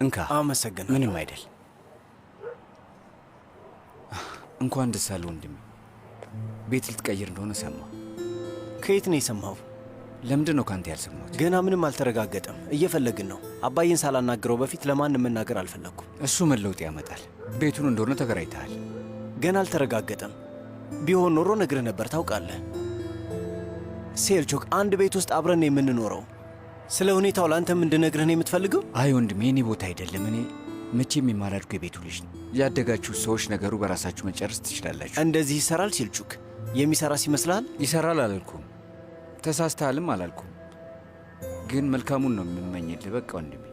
እንካ አመሰግናለሁ። ምንም አይደል። እንኳን ደስ አለ ወንድሜ። ቤት ልትቀይር እንደሆነ ሰማ። ከየት ነው የሰማው? ለምንድን ነው ካንተ ያልሰማሁት? ገና ምንም አልተረጋገጠም። እየፈለግን ነው። አባዬን ሳላናግረው በፊት ለማንም መናገር አልፈለግኩም። እሱ መለውጥ ያመጣል። ቤቱን እንደሆነ ተከራይተሃል። ገና አልተረጋገጠም። ቢሆን ኖሮ ነግርህ ነበር። ታውቃለህ ሴልቾክ፣ አንድ ቤት ውስጥ አብረን ነው የምንኖረው። ስለ ሁኔታው ለአንተም እንድነግርህ ነው የምትፈልገው? አይ ወንድሜ፣ የኔ ቦታ አይደለም። እኔ መቼም የማላድጉ የቤቱ ልጅ ነው። ያደጋችሁ ሰዎች ነገሩ በራሳችሁ መጨረስ ትችላላችሁ። እንደዚህ ይሰራል ሴልቹክ? የሚሰራ ሲመስልሃል? ይሰራል አላልኩም፣ ተሳስተሃልም አላልኩም። ግን መልካሙን ነው የምመኝልህ። በቃ ወንድሜ።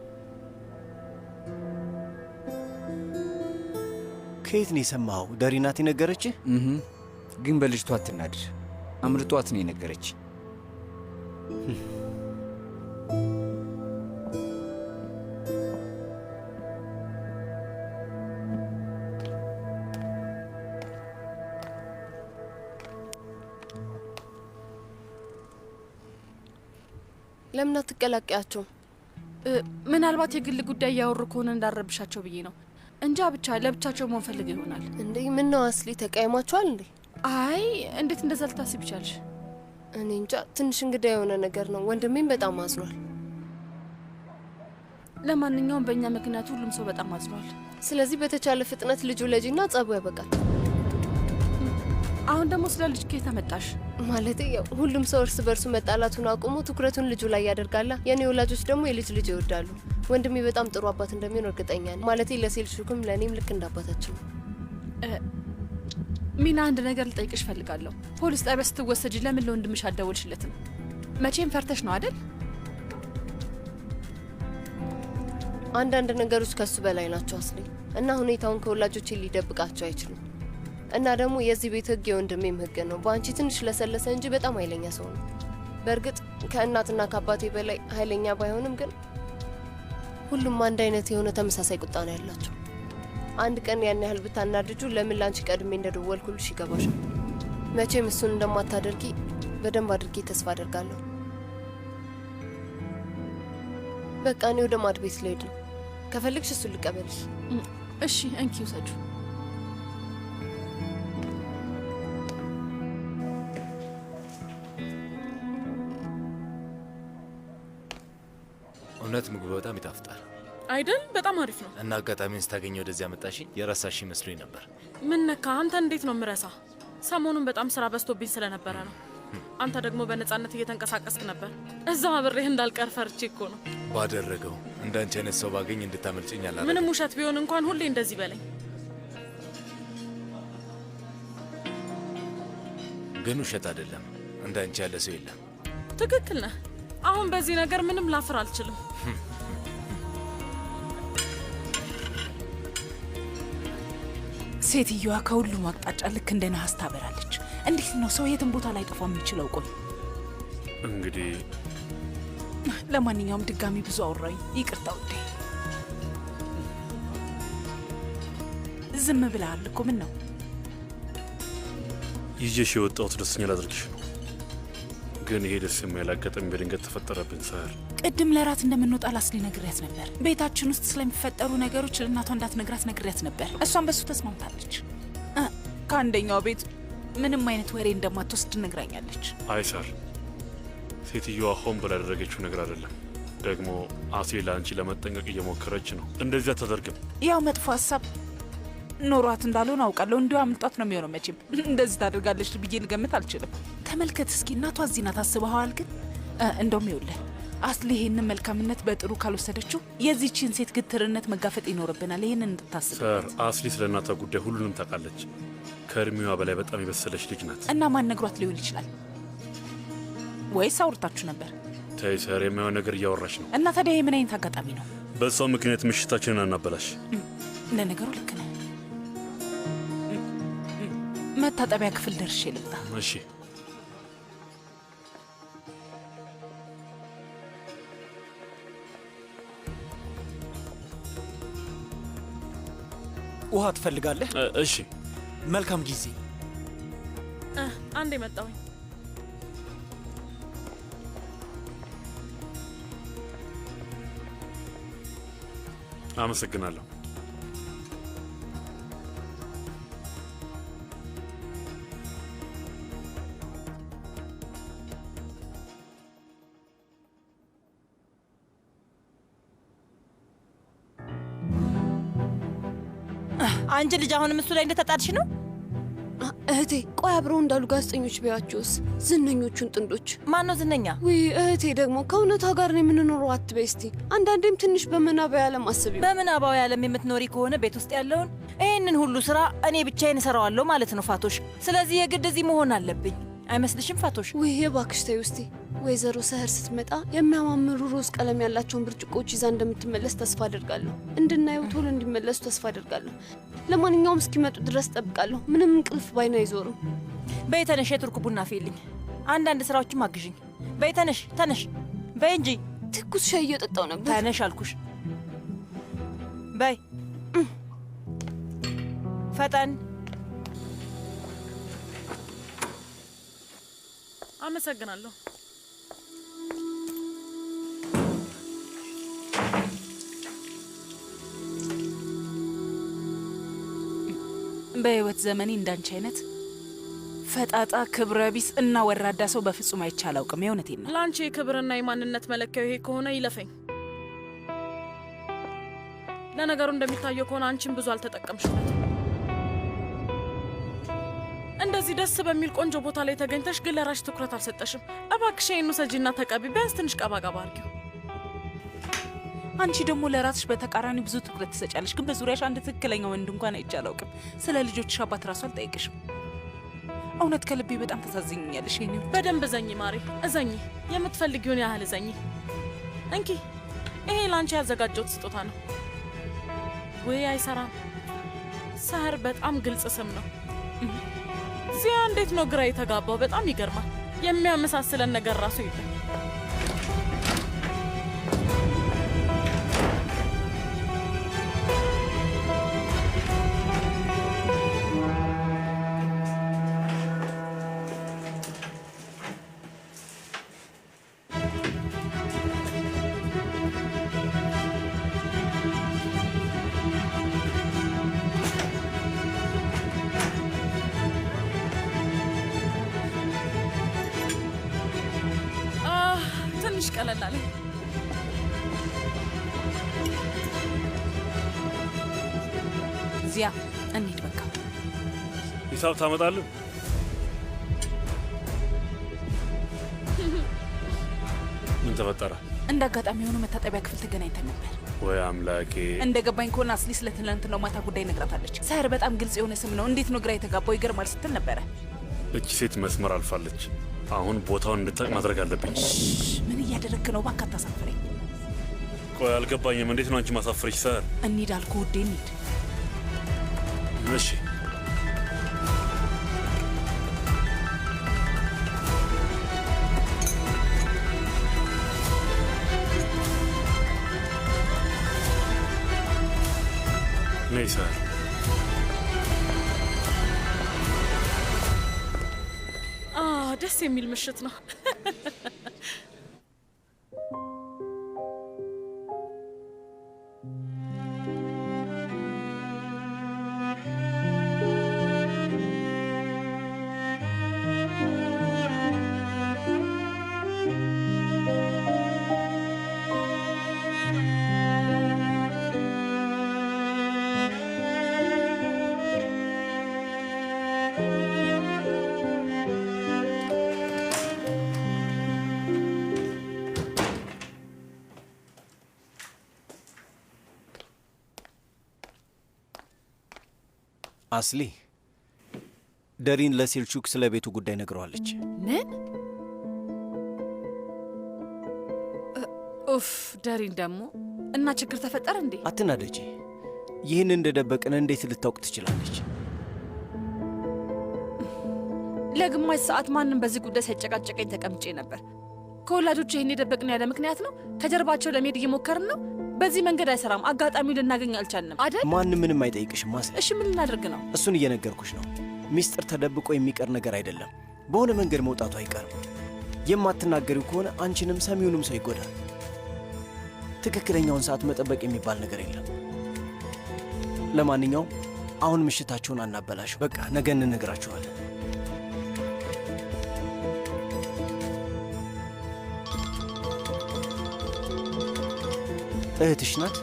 ከየት ነው የሰማኸው? ደሪናት የነገረችህ? ግን በልጅቷ አትናድር። አምልጧት ነው የነገረች። ለምን አትቀላቀያቸው? ምናልባት የግል ጉዳይ ያወሩ ከሆነ እንዳረብሻቸው ብዬ ነው። እንጃ ብቻ ለብቻቸው መሆን ፈልገው ይሆናል። እንዴ ምን ነው አስሊ፣ ተቀያይማችኋል እንዴ? አይ እንዴት እንደዛ ልታስብ ይቻልሽ? እኔ እንጃ፣ ትንሽ እንግዳ የሆነ ነገር ነው። ወንድሜም በጣም አዝኗል። ለማንኛውም በእኛ ምክንያት ሁሉም ሰው በጣም አዝኗል። ስለዚህ በተቻለ ፍጥነት ልጁ ለጂና ጸቡ ያበቃል። አሁን ደግሞ ስለ ልጅ ከየት መጣሽ? ማለቴ ያው ሁሉም ሰው እርስ በርሱ መጣላቱን አቁሞ ትኩረቱን ልጁ ላይ ያደርጋላ። የኔ ወላጆች ደግሞ የልጅ ይወዳሉ። ወንድሜ በጣም ጥሩ አባት እንደሚሆን እርግጠኛ ነኝ። ማለቴ ለሴልሹክም ለእኔም ልክ እንዳባታችን ነው። ሚና፣ አንድ ነገር ልጠይቅሽ ፈልጋለሁ። ፖሊስ ጣቢያ ስትወሰጂ ለምን ለወንድምሽ አልደወልሽለትም? መቼም ፈርተሽ ነው አይደል? አንዳንድ ነገሮች ከሱ በላይ ናቸው አስሊ፣ እና ሁኔታውን ከወላጆቼ ሊደብቃቸው አይችሉም። እና ደግሞ የዚህ ቤት ህግ የወንድሜም ህግ ነው። በአንቺ ትንሽ ለሰለሰ እንጂ በጣም ኃይለኛ ሰው ነው። በእርግጥ ከእናትና ከአባቴ በላይ ኃይለኛ ባይሆንም ግን ሁሉም አንድ አይነት የሆነ ተመሳሳይ ቁጣ ነው ያላቸው። አንድ ቀን ያን ያህል ብታናድጁ ለምን ላንቺ ቀድሜ እንደደወልኩልሽ ይገባሻል። መቼም እሱን እንደማታደርጊ በደንብ አድርጌ ተስፋ አደርጋለሁ። በቃ እኔ ወደ ማድ ቤት ልሄድ ነው። ከፈልግሽ እሱን ልቀበልሽ። እሺ እንኪ ውሰጁ። እውነት ምግቡ በጣም ይጣፍጣል አይደል? በጣም አሪፍ ነው። እና አጋጣሚውን ስታገኘ ወደዚህ አመጣሽኝ። የረሳሽ መስሎኝ ነበር። ምን ነካ? አንተ እንዴት ነው ምረሳ? ሰሞኑን በጣም ስራ በዝቶብኝ ስለነበረ ነው። አንተ ደግሞ በነጻነት እየተንቀሳቀስክ ነበር። እዛው አብሬህ እንዳልቀር ፈርቼ እኮ ነው። ባደረገው እንዳንቺ አይነት ሰው ባገኝ እንድታመልጭኝ አላደረገም። ምንም ውሸት ቢሆን እንኳን ሁሌ እንደዚህ በለኝ። ግን ውሸት አይደለም። እንዳንቺ ያለ ሰው የለም። ትክክል ነህ። አሁን በዚህ ነገር ምንም ላፍር አልችልም። ሴትዮዋ ከሁሉም አቅጣጫ ልክ እንደ ነሐስ ታበራለች። እንዴት ነው ሰው የትም ቦታ ላይ ጠፋ የሚችለው? ቆይ እንግዲህ ለማንኛውም ድጋሚ ብዙ አወራኝ፣ ይቅርታ ውዴ። ዝም ብለሃል እኮ። ምን ነው? ይዤሽ የወጣሁት ደስተኛ ላድርግሽ ነው። ግን ይሄ ደስ የማይል አጋጣሚ በድንገት ተፈጠረብኝ። ሳር ቅድም ለራት እንደምንወጣ ላስሊ ነግሪያት ነበር። ቤታችን ውስጥ ስለሚፈጠሩ ነገሮች ለእናቷ እንዳትነግራት ነግሪያት ነበር። እሷን በሱ ተስማምታለች። ከአንደኛው ቤት ምንም አይነት ወሬ እንደማትወስድ ነግራኛለች። አይ ሳር፣ ሴትዮዋ ሆን ብላ ያደረገችው ነገር አይደለም። ደግሞ አሴ ለአንቺ ለመጠንቀቅ እየሞከረች ነው። እንደዚህ አታደርግም። ያው መጥፎ ሀሳብ ኖሯት እንዳልሆነ አውቃለሁ። እንዲሁ አምልጧት ነው የሚሆነው። መቼም እንደዚህ ታደርጋለች ብዬ ልገምት አልችልም። ተመልከት እስኪ፣ እናቷ እዚህ ናት። አስበኸዋል? ግን እንደውም ይኸውልህ አስሊ ይሄንን መልካምነት በጥሩ ካልወሰደችው የዚህችን ሴት ግትርነት መጋፈጥ ይኖርብናል። ይሄንን እንድታስብ። ሰር፣ አስሊ ስለ እናቷ ጉዳይ ሁሉንም ታውቃለች። ከእድሜዋ በላይ በጣም የበሰለች ልጅ ናት። እና ማን ነግሯት ሊሆን ይችላል? ወይስ አውርታችሁ ነበር? ተይ ሰር፣ የማይሆን ነገር እያወራች ነው። እና ታዲያ የምን አይነት አጋጣሚ ነው? በሷ ምክንያት ምሽታችንን አናበላሽ። ለነገሩ ልክ ነህ። መታጠቢያ ክፍል ደርሼ ልምጣ። እሺ። ውሃ ትፈልጋለህ? እሺ። መልካም ጊዜ። አንዴ መጣሁኝ። አመሰግናለሁ። አንቺ ልጅ አሁንም እሱ ላይ እንደተጣድሽ ነው? እህቴ ቆይ አብረው እንዳሉ ጋዜጠኞች ቢያቸውስ? ዝነኞቹን ጥንዶች። ማን ነው ዝነኛ? ውይ እህቴ ደግሞ ከእውነታ ጋር ነው የምንኖረው አትበይ እስቲ። አንዳንዴም ትንሽ በምናባዊ ዓለም አስቢ። በምናባዊ ዓለም የምትኖሪ ከሆነ ቤት ውስጥ ያለውን ይህንን ሁሉ ስራ እኔ ብቻዬን እሰራዋለሁ ማለት ነው ፋቶሽ። ስለዚህ የግድ እዚህ መሆን አለብኝ አይመስልሽም ፋቶሽ? ውይ እባክሽ ተይ ውስቲ። ወይዘሮ ሰህር ስትመጣ የሚያማምሩ ሮዝ ቀለም ያላቸውን ብርጭቆች ይዛ እንደምትመለስ ተስፋ አደርጋለሁ። እንድናየው ቶሎ እንዲመለሱ ተስፋ አደርጋለሁ። ለማንኛውም እስኪመጡ ድረስ ጠብቃለሁ። ምንም እንቅልፍ ባይን አይዞርም። በይ ተነሽ፣ የቱርክ ቡና ፊልኝ፣ አንዳንድ ስራዎችም አግዥኝ። በይ ተነሽ ተነሽ፣ በይ እንጂ። ትኩስ ሻይ እየጠጣው ነበር። ተነሽ አልኩሽ። በይ ፈጠን። አመሰግናለሁ። በህይወት ዘመኔ እንዳንቺ አይነት ፈጣጣ ክብረ ቢስ እና ወራዳ ሰው በፍጹም አይቼ አላውቅም። የእውነቴን ነው። ለአንቺ የክብርና የማንነት መለኪያው ይሄ ከሆነ ይለፈኝ። ለነገሩ እንደሚታየው ከሆነ አንቺን ብዙ አልተጠቀምሽበት። እንደዚህ ደስ በሚል ቆንጆ ቦታ ላይ ተገኝተሽ ግን ለራሽ ትኩረት አልሰጠሽም። እባክሽ ይህን ውሰጂና ተቀቢ። ቢያንስ ትንሽ ቀባቀባ አድርጊው። አንቺ ደግሞ ለራስሽ በተቃራኒ ብዙ ትኩረት ትሰጫለሽ፣ ግን በዙሪያሽ አንድ ትክክለኛ ወንድ እንኳን አይቼ አላውቅም። ስለ ልጆችሽ አባት ራሱ አልጠይቅሽም። እውነት ከልቤ በጣም ተሳዝኛለሽ። ይሄን በደንብ እዘኝ ማሬ፣ እዘኝ። የምትፈልጊውን ያህል እዘኝ። እንኪ ይሄ ላንቺ ያዘጋጀሁት ስጦታ ነው። ወይ አይሰራም። ሰህር በጣም ግልጽ ስም ነው። ዚያ እንዴት ነው ግራ የተጋባው? በጣም ይገርማል። የሚያመሳስለን ነገር ራሱ የለም። ትንሽ ቀለል አለ። ዚያ እንሂድ በቃ። ሂሳብ ታመጣለህ? ምን ተፈጠረ? እንደ አጋጣሚ የሆኑ መታጠቢያ ክፍል ተገናኝተን ነበር። ወይ አምላኬ! እንደ ገባኝ ከሆነ አስሊ ስለ ትናንትናው ማታ ጉዳይ ነግራታለች። ሰህር በጣም ግልጽ የሆነ ስም ነው። እንዴት ነው ግራ የተጋባው? ይገርማል ስትል ነበረ። እቺ ሴት መስመር አልፋለች። አሁን ቦታውን እንድታቅ ማድረግ አለብኝ። ምን እያደረግክ ነው? እባክህ አታሳፍረኝ። ቆይ አልገባኝም። እንዴት ነው አንቺ ማሳፍረሽ? ሰህር እንሂድ አልኩህ ውዴ፣ እንሂድ። እሺ ነይ ሰህር። ደስ የሚል ምሽት ነው። አስሊ ደሪን ለሴልቹክ ስለ ቤቱ ጉዳይ ነግረዋለች። ምን? ኡፍ ደሪን ደግሞ እና ችግር ተፈጠረ እንዴ? አትናደጂ። ይህን እንደደበቅን እንዴት ልታውቅ ትችላለች? ለግማሽ ሰዓት ማንም በዚህ ጉዳይ ሳይጨቃጨቀኝ ተቀምጬ ነበር። ከወላጆች ይህን የደበቅን ያለ ምክንያት ነው። ከጀርባቸው ለመሄድ እየሞከርን ነው። በዚህ መንገድ አይሰራም። አጋጣሚው ልናገኝ አልቻልንም አይደል? ማንም ምንም አይጠይቅሽም ማስሊ። እሺ ምን ልናደርግ ነው? እሱን እየነገርኩሽ ነው። ሚስጥር ተደብቆ የሚቀር ነገር አይደለም። በሆነ መንገድ መውጣቱ አይቀርም። የማትናገሪው ከሆነ አንቺንም ሰሚውንም ሰው ይጎዳል። ትክክለኛውን ሰዓት መጠበቅ የሚባል ነገር የለም። ለማንኛውም አሁን ምሽታችሁን አናበላሽ። በቃ ነገ እንነግራችኋለን። እህትሽ ናት?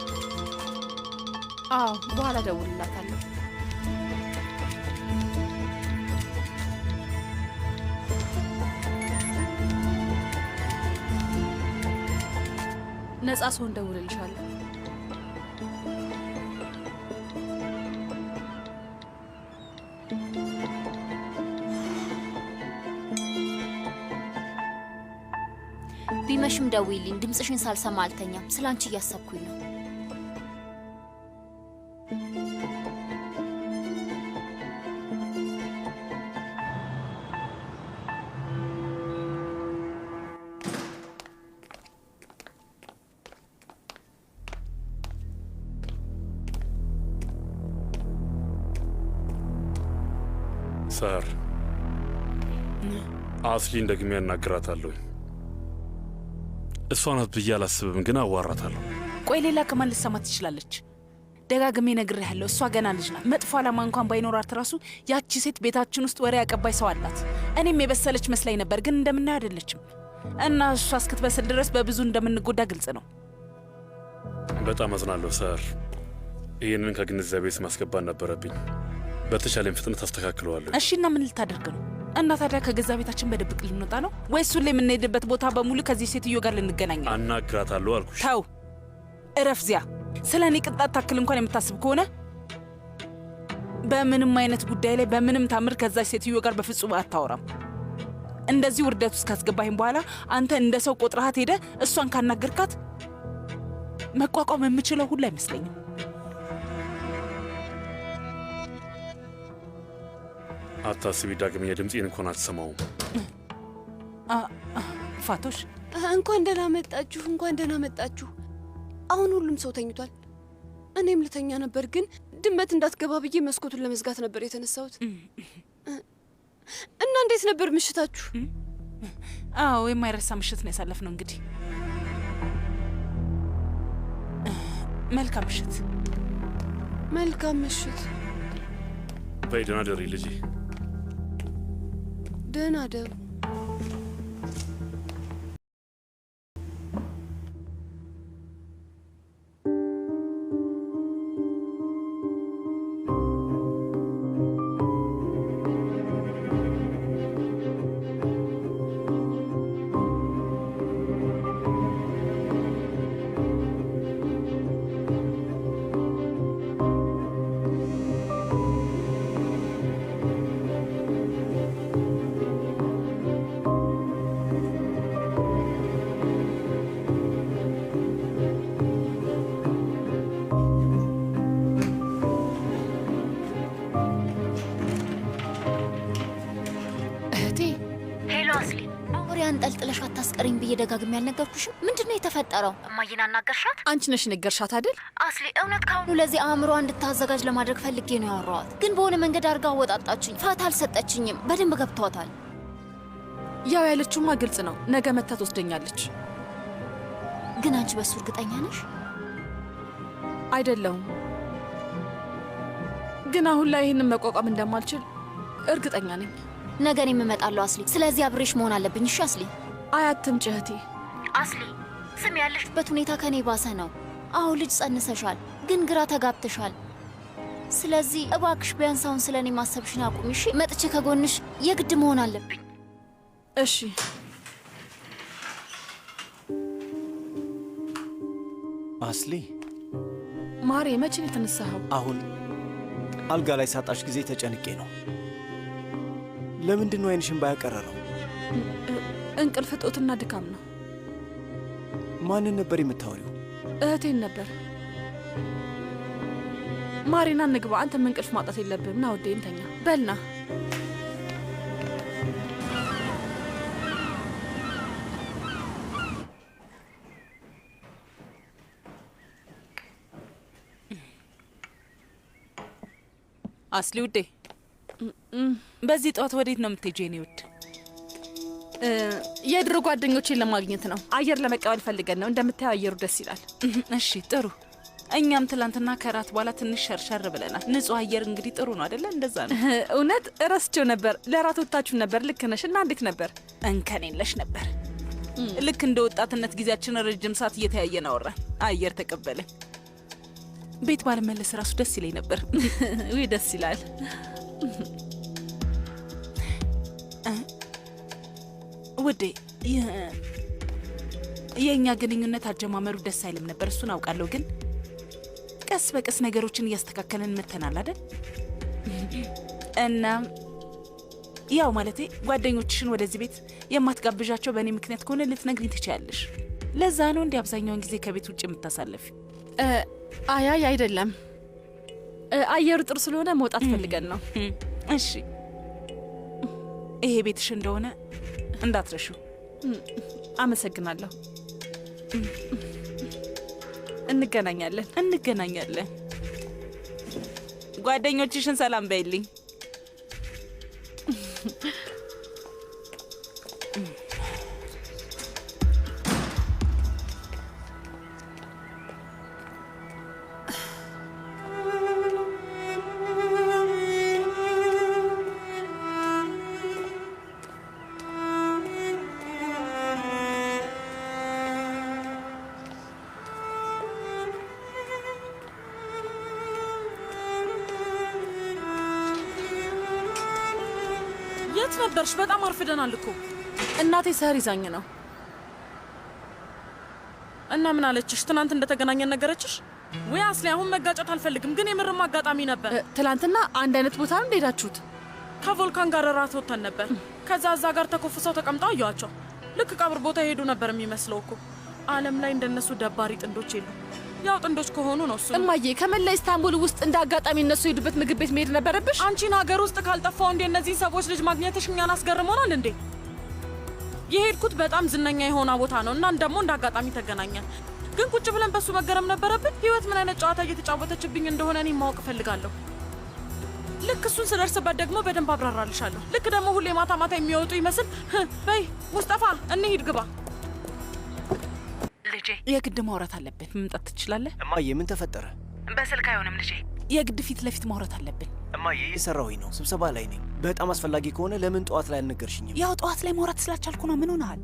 አዎ፣ በኋላ ደውልላታለሁ። ነጻ ሰው እንደውልልሻለሁ። ቢመሽም ደውይልኝ። ድምፅሽን ሳልሰማ አልተኛም። ስለ አንቺ እያሰብኩኝ ነው። ሰር አስሊን ደግሜ ያናግራታለሁ። እሷ ናት ብዬ አላስብም፣ ግን አዋራታለሁ። ቆይ ሌላ ከማን ልትሰማ ትችላለች? ደጋግሜ ነግሬሃለሁ፣ እሷ ገና ልጅ ናት። መጥፎ ዓላማ እንኳን ባይኖራት ራሱ ያቺ ሴት ቤታችን ውስጥ ወሬ አቀባይ ሰው አላት። እኔም የበሰለች መስላኝ ነበር፣ ግን እንደምናየው አይደለችም። እና እሷ እስክትበስል ድረስ በብዙ እንደምንጎዳ ግልጽ ነው። በጣም አዝናለሁ ሰር። ይህንን ከግንዛቤ ውስጥ ማስገባት ነበረብኝ። በተቻለኝ ፍጥነት አስተካክለዋለሁ። እሺ፣ እና ምን ልታደርግ ነው? እና ታዲያ ከገዛ ቤታችን በድብቅ ልንወጣ ነው ወይስ ሁሌ የምንሄድበት ቦታ በሙሉ ከዚህ ሴትዮ ጋር ልንገናኝ ነው? አናግራታለሁ አልኩሽ። ተው እረፍ። ዚያ ስለ እኔ ቅንጣት ታክል እንኳን የምታስብ ከሆነ በምንም አይነት ጉዳይ ላይ በምንም ታምር ከዛ ሴትዮ ጋር በፍጹም አታወራም። እንደዚህ ውርደት ውስጥ ካስገባህም በኋላ አንተ እንደ ሰው ቆጥረሃት ሄደ እሷን ካናገርካት መቋቋም የምችለው ሁሉ አይመስለኝም። አታስቢ፣ ዳግመኛ ድምፄን እንኳን አትሰማውም። ፋቶሽ እንኳን ደህና መጣችሁ፣ እንኳን ደህና መጣችሁ። አሁን ሁሉም ሰው ተኝቷል። እኔም ልተኛ ነበር፣ ግን ድመት እንዳትገባ ብዬ መስኮቱን ለመዝጋት ነበር የተነሳሁት። እና እንዴት ነበር ምሽታችሁ? አዎ የማይረሳ ምሽት ነው ያሳለፍነው። እንግዲህ መልካም ምሽት። መልካም ምሽት። በይ ደህና ደሪ ልጄ። ደህና ደሩ። አንጠልጥለሽ አታስቀሪኝ ብዬ ደጋግሜ ያልነገርኩሽም? ምንድነው የተፈጠረው? እማዬን አናገርሻት? አንቺ ነሽ ነገርሻት አይደል? አስሊ እውነት ካሁኑ ለዚህ አእምሮ እንድታዘጋጅ ለማድረግ ፈልጌ ነው ያወራኋት። ግን በሆነ መንገድ አድርጋ አወጣጣችኝ። ፋታ አልሰጠችኝም። በደንብ ገብቷታል። ያው ያለችውማ ግልጽ ነው። ነገ መታ ትወስደኛለች። ግን አንቺ በሱ እርግጠኛ ነሽ? አይደለሁም፣ ግን አሁን ላይ ይህንን መቋቋም እንደማልችል እርግጠኛ ነኝ። ነገ እኔም እመጣለሁ አስሊ። ስለዚህ አብሬሽ መሆን አለብኝ። እሺ አስሊ? አያትምጪ እህቴ። አስሊ ስም ያለሽበት ሁኔታ ከኔ ባሰ ነው። አሁን ልጅ ጸንሰሻል፣ ግን ግራ ተጋብተሻል። ስለዚህ እባክሽ ቢያንስ አሁን ስለ እኔ ማሰብሽን አቁሚ። እሺ? መጥቼ ከጎንሽ የግድ መሆን አለብኝ። እሺ አስሊ። ማሬ፣ መቼ ነው የተነሳኸው? አሁን አልጋ ላይ ሳጣሽ ጊዜ ተጨንቄ ነው። ለምንድን ነው ዓይንሽን ባያቀረረው? እንቅልፍ እጦትና ድካም ነው። ማንን ነበር የምታወሪው? እህቴን ነበር። ማሪና እንግባ። አንተም እንቅልፍ ማጣት የለብህም። ና ውዴ እንተኛ። በልና አስሊ ውዴ፣ በዚህ ጠዋት ወዴት ነው የምትሄጂው? የኔ ውድ የድሮ ጓደኞቼን ለማግኘት ነው። አየር ለመቀበል ፈልገን ነው። እንደምታየው አየሩ ደስ ይላል። እሺ ጥሩ። እኛም ትላንትና ከራት በኋላ ትንሽ ሸርሸር ብለናል። ንጹህ አየር እንግዲህ ጥሩ ነው አይደለ? እንደዛ ነው። እውነት እረስቸው ነበር። ለራት ወጥታችሁ ነበር። ልክ ነሽ። እና እንዴት ነበር? እንከን የለሽ ነበር። ልክ እንደ ወጣትነት ጊዜያችን ረጅም ሰዓት እየተያየን አወራን፣ አየር ተቀበልን። ቤት ባልመለስ ራሱ ደስ ይለኝ ነበር። ውይ ደስ ይላል። ውዴ የእኛ ግንኙነት አጀማመሩ ደስ አይልም ነበር፣ እሱን አውቃለሁ። ግን ቀስ በቀስ ነገሮችን እያስተካከልን መተናል አይደል? እና ያው ማለቴ ጓደኞችሽን ወደዚህ ቤት የማትጋብዣቸው በእኔ ምክንያት ከሆነ ልትነግሪኝ ትችያለሽ። ለዛ ነው እንዲህ አብዛኛውን ጊዜ ከቤት ውጭ የምታሳለፊ። አያይ አይደለም፣ አየሩ ጥሩ ስለሆነ መውጣት ፈልገን ነው። እሺ ይሄ ቤትሽ እንደሆነ እንዳትረሹ። አመሰግናለሁ። እንገናኛለን። ጓደኞችሽን ሰላም በይልኝ። የት ነበርሽ? በጣም አርፍደናል እኮ። እናቴ ሰር ይዛኝ ነው። እና ምን አለችሽ? ትናንት እንደተገናኘን ነገረችሽ ወይ? አስሊ አሁን መጋጨት አልፈልግም፣ ግን የምርም አጋጣሚ ነበር። ትላንትና አንድ አይነት ቦታ ነው እንደሄዳችሁት? ከቮልካን ጋር እራት ወጥተን ነበር። ከዛ እዛ ጋር ተኮፍሰው ተቀምጠው አየኋቸው። ልክ ቀብር ቦታ የሄዱ ነበር የሚመስለው እኮ። ዓለም ላይ እንደነሱ ደባሪ ጥንዶች የሉ። ያው ጥንዶች ከሆኑ ነው እሱ። እማዬ ከመላ ኢስታንቡል ውስጥ እንደ አጋጣሚ እነሱ የሄዱበት ምግብ ቤት መሄድ ነበረብሽ። አንቺን ሀገር ውስጥ ካልጠፋው እንዴ እነዚህን ሰዎች ልጅ ማግኘትሽ እኛን አስገርሞናል እንዴ? የሄድኩት በጣም ዝነኛ የሆነ ቦታ ነው እና ደግሞ እንደ አጋጣሚ ተገናኘን። ግን ቁጭ ብለን በሱ መገረም ነበረብን። ህይወት ምን አይነት ጨዋታ እየተጫወተችብኝ እንደሆነ እኔ ማወቅ እፈልጋለሁ። ልክ እሱን ስደርስበት ደግሞ በደንብ አብራራልሻለሁ። ልክ ደግሞ ሁሌ ማታ ማታ የሚወጡ ይመስል በይ ሙስጠፋ እንሂድ ግባ። ልጄ የግድ ማውራት አለብን። መምጣት ትችላለህ? እማዬ ምን ተፈጠረ? በስልክ አይሆንም ልጄ፣ የግድ ፊት ለፊት ማውራት አለብን። እማዬ እየሰራሁኝ ነው፣ ስብሰባ ላይ ነኝ። በጣም አስፈላጊ ከሆነ ለምን ጠዋት ላይ አልነገርሽኝም? ያው ጠዋት ላይ ማውራት ስላልቻልኩ ነው። ምን ሆነሃል?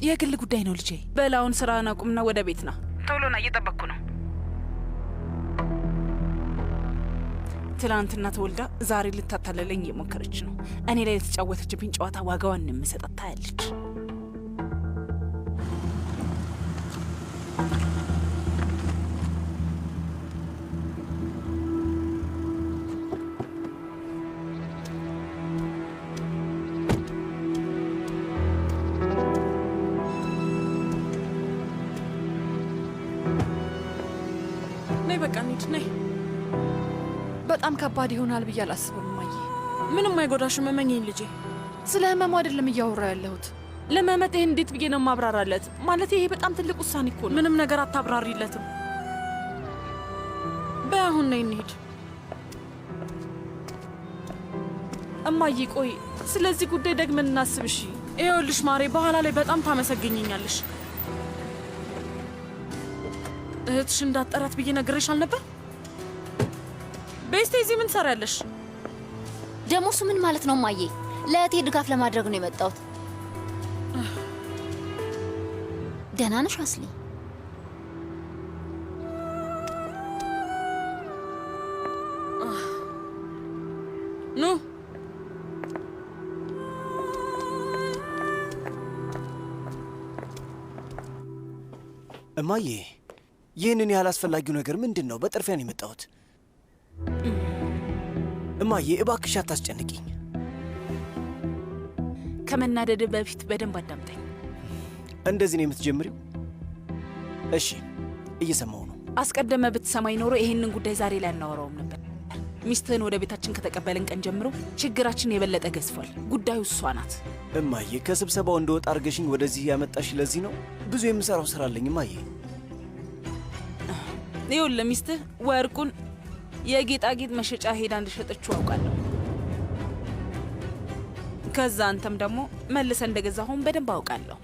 የግል ጉዳይ ነው ልጄ። በላውን ስራህን አቁምና ወደ ቤት ና። ቶሎና እየጠበቅኩ ነው። ትላንትና ተወልዳ ዛሬ ልታታለለኝ እየሞከረች ነው። እኔ ላይ የተጫወተችብኝ ጨዋታ ዋጋዋን የምሰጣት ታያለች። ነይ በቃ እንሂድ ነይ። በጣም ከባድ ይሆናል ብዬ አላስብም እማዬ። ምንም አይጎዳሽም፣ እመኚኝ ልጄ። ስለ ህመሙ አይደለም እያወራ ያለሁት። ለመመጥ ይሄን እንዴት ብዬ ነው ማብራራለት? ማለት ይሄ በጣም ትልቅ ውሳኔ እኮ ነው። ምንም ነገር አታብራሪለትም። በይ አሁን ነይ እንሂድ። እማዬ ቆይ ስለዚህ ጉዳይ ደግመን እናስብ እሺ? ይኸውልሽ ማሬ፣ በኋላ ላይ በጣም ታመሰግኝኛለሽ። እህትሽ እንዳጠራት ብዬ ነግሬሽ አልነበር? ቤስቴ እዚህ ምን ትሰሪያለሽ? ደግሞ እሱ ምን ማለት ነው እማዬ? ለእህቴ ድጋፍ ለማድረግ ነው የመጣሁት። ደህና ነሽ አስሊ? ኑ እማዬ፣ ይህንን ያህል አስፈላጊው ነገር ምንድን ነው? በጥርፊያን የመጣሁት። እማዬ እባክሽ አታስጨንቂኝ። ከመናደድ በፊት በደንብ አዳምጠኝ። እንደዚህ ነው የምትጀምሪው? እሺ እየሰማው ነው። አስቀደመ ብትሰማኝ ኖሮ ይሄንን ጉዳይ ዛሬ ላይ አናወራውም ነበር። ሚስትህን ወደ ቤታችን ከተቀበልን ቀን ጀምሮ ችግራችን የበለጠ ገዝፏል። ጉዳዩ እሷ ናት። እማዬ ከስብሰባው እንደወጣ አርገሽኝ ወደዚህ ያመጣሽ ለዚህ ነው? ብዙ የምሰራው ስራ አለኝ እማዬ። ይኸውልህ ሚስትህ ወርቁን የጌጣጌጥ መሸጫ ሄዳ እንደሸጠችው አውቃለሁ። ከዛ አንተም ደግሞ መልሰ እንደገዛሁን በደንብ አውቃለሁ።